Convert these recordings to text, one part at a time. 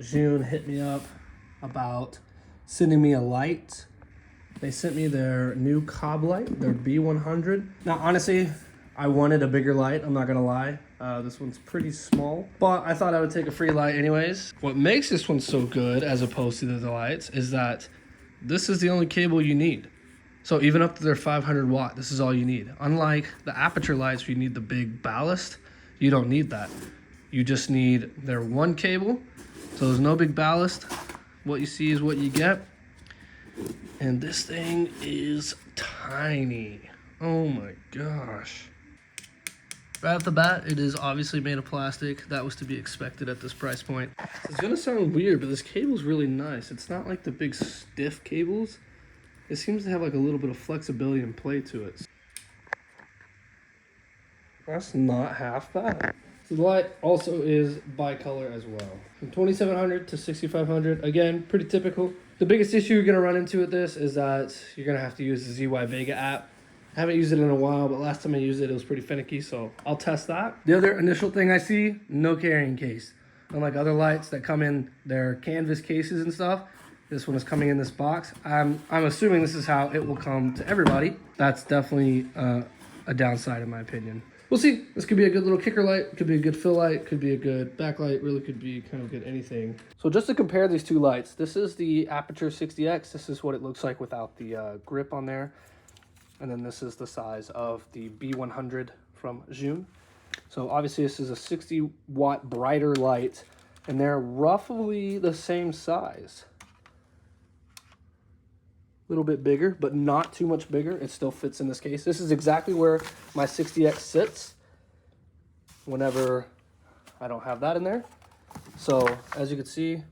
Zhiyun hit me up about sending me a light. They sent me their new cob light, their B100. Now, honestly, I wanted a bigger light, I'm not gonna lie. This one's pretty small, but I thought I would take a free light anyways. What makes this one so good as opposed to the other lights is that this is the only cable you need. So even up to their 500 watt, this is all you need. Unlike the aperture lights where you need the big ballast, you don't need that. You just need their one cable. So there's no big ballast. What you see is what you get. And this thing is tiny. Oh my gosh. Right off the bat, it is obviously made of plastic. That was to be expected at this price point. It's gonna sound weird, but this cable's really nice. It's not like the big stiff cables. It seems to have like a little bit of flexibility and play to it. That's not half bad. The light also is bicolor as well. From 2700 to 6500, again, pretty typical. The biggest issue you're gonna run into with this is that you're gonna have to use the ZY Vega app. I haven't used it in a while, but last time I used it, it was pretty finicky, so I'll test that. The other initial thing I see, no carrying case. Unlike other lights that come in their canvas cases and stuff, this one is coming in this box. I'm assuming this is how it will come to everybody. That's definitely a downside in my opinion. We'll see. This could be a good little kicker light, could be a good fill light, could be a good backlight, really could be kind of good anything. So just to compare these two lights, this is the Aperture 60X. This is what it looks like without the grip on there. And then this is the size of the B100 from Zhiyun. So obviously this is a 60 watt brighter light and they're roughly the same size. A little bit bigger, but not too much bigger. It still fits in this case. This is exactly where my 60X sits whenever I don't have that in there. So as you can see,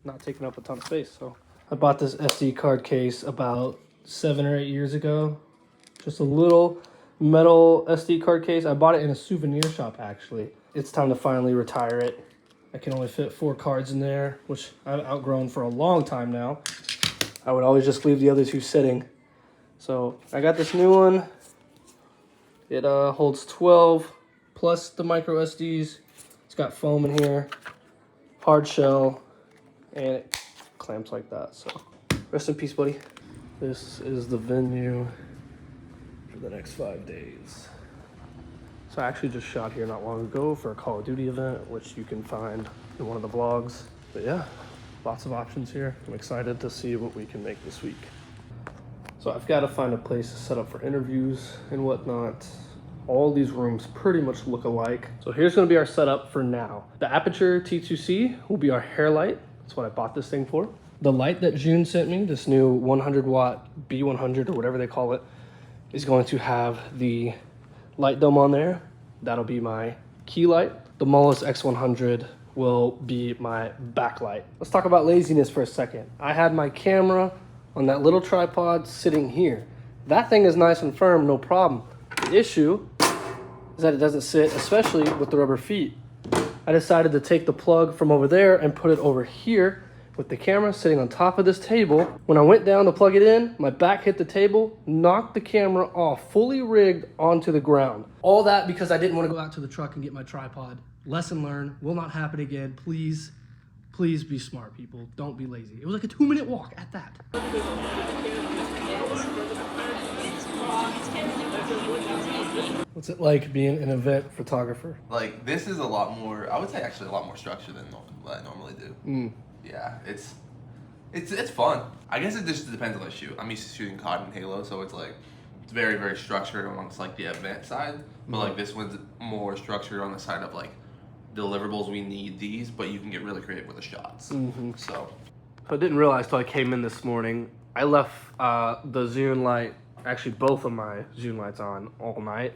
not taking up a ton of space. So I bought this SD card case about 7 or 8 years ago. Just a little metal SD card case. I bought it in a souvenir shop actually. It's time to finally retire it. I can only fit 4 cards in there, which I've outgrown for a long time now. I would always just leave the other 2 sitting. So I got this new one. It holds 12 plus the micro SDs. It's got foam in here, hard shell, and it clamps like that. So rest in peace, buddy. This is the venue for the next 5 days. So I actually just shot here not long ago for a Call of Duty event, which you can find in one of the vlogs. But yeah, lots of options here. I'm excited to see what we can make this week. So I've got to find a place to set up for interviews and whatnot. All these rooms pretty much look alike. So here's going to be our setup for now. The Aperture T2C will be our hair light. That's what I bought this thing for. The light that Zhiyun sent me, this new 100 watt B100 or whatever they call it, is going to have the light dome on there. That'll be my key light. The Mullis X100 will be my backlight. Let's talk about laziness for a second. I had my camera on that little tripod sitting here. That thing is nice and firm, no problem. The issue is that it doesn't sit, especially with the rubber feet. I decided to take the plug from over there and put it over here with the camera sitting on top of this table. When I went down to plug it in, my back hit the table, knocked the camera off, fully rigged onto the ground. All that because I didn't want to go out to the truck and get my tripod. Lesson learned, will not happen again. Please, please be smart, people. Don't be lazy. It was like a 2-minute walk at that. What's it like being an event photographer? Like, this is a lot more, I would say actually a lot more structure than what I normally do. Yeah, it's fun. I guess it just depends on the shoot. I'm used to shooting COD and Halo, so it's like, it's very, very structured amongst like the event side. But like this one's more structured on the side of like deliverables. We need these, but you can get really creative with the shots. So I didn't realize till I came in this morning, I left the Zhiyun light, actually both of my Zhiyun lights on all night.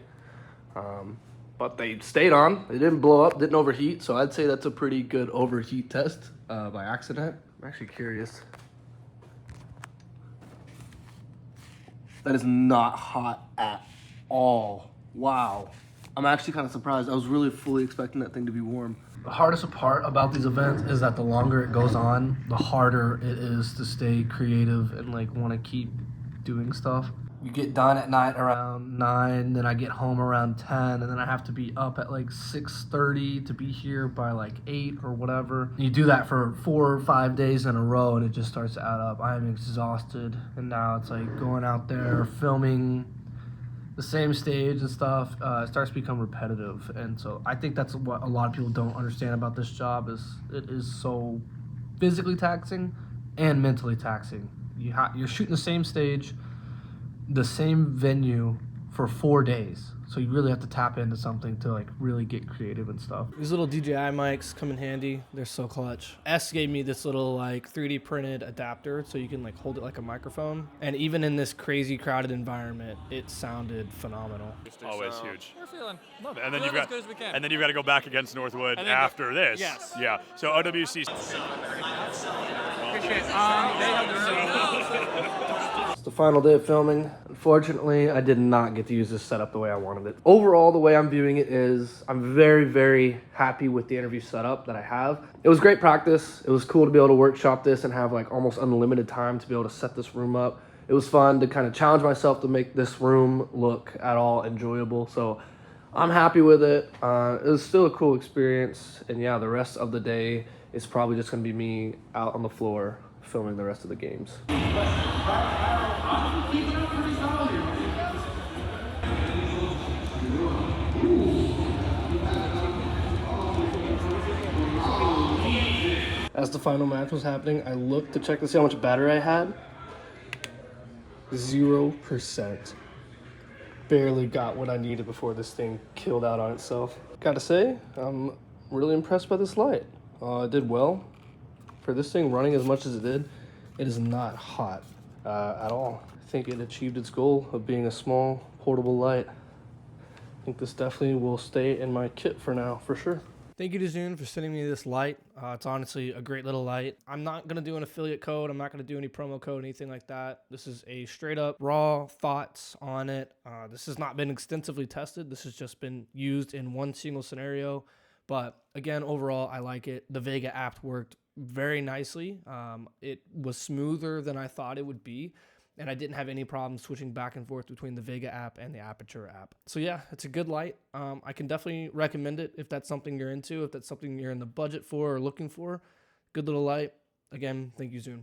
But they stayed on. They didn't blow up, didn't overheat. So I'd say that's a pretty good overheat test by accident. I'm actually curious. That is not hot at all. Wow. I'm actually kind of surprised. I was really fully expecting that thing to be warm. The hardest part about these events is that the longer it goes on, the harder it is to stay creative and like want to keep doing stuff. you get done at night around 9, then I get home around 10, and then I have to be up at like 6:30 to be here by like 8 or whatever. You do that for 4 or 5 days in a row, and it just starts to add up. I am exhausted, and now it's like going out there, filming the same stage and stuff. It starts to become repetitive, and so I think that's what a lot of people don't understand about this job is it is so physically taxing and mentally taxing. You're shooting the same stage, the same venue for 4 days. So you really have to tap into something to like really get creative and stuff. These little DJI mics come in handy. They're so clutch. S gave me this little like 3D printed adapter so you can like hold it like a microphone. And even in this crazy crowded environment, it sounded phenomenal. Always huge. We're feeling. Love it. And then Feeling you've got as good as we can. and then you've got to go back against Northwood then after this. yes. Yeah. So OWC. Appreciate it. They have It's the final day of filming. Unfortunately, I did not get to use this setup the way I wanted it. Overall, the way I'm viewing it is I'm very, very happy with the interview setup that I have. It was great practice. It was cool to be able to workshop this and have like almost unlimited time to be able to set this room up. It was fun to kind of challenge myself to make this room look at all enjoyable. So I'm happy with it. It was still a cool experience. And yeah, the rest of the day is probably just going to be me out on the floor filming the rest of the games. As the final match was happening, I looked to check to see how much battery I had. 0%. Barely got what I needed before this thing killed out on itself. Gotta say, I'm really impressed by this light. It did well. For this thing running as much as it did, it is not hot at all. I think it achieved its goal of being a small, portable light. I think this definitely will stay in my kit for now, for sure. Thank you to Zhiyun for sending me this light. It's honestly a great little light. I'm not going to do an affiliate code. I'm not going to do any promo code, anything like that. This is a straight up raw thoughts on it. This has not been extensively tested. This has just been used in one single scenario. But again, overall, I like it. The Vega app worked very nicely. It was smoother than I thought it would be. And I didn't have any problems switching back and forth between the Vega app and the Aperture app. So yeah, it's a good light. I can definitely recommend it if that's something you're into, if that's something you're in the budget for or looking for. Good little light. Again, thank you, Zhiyun.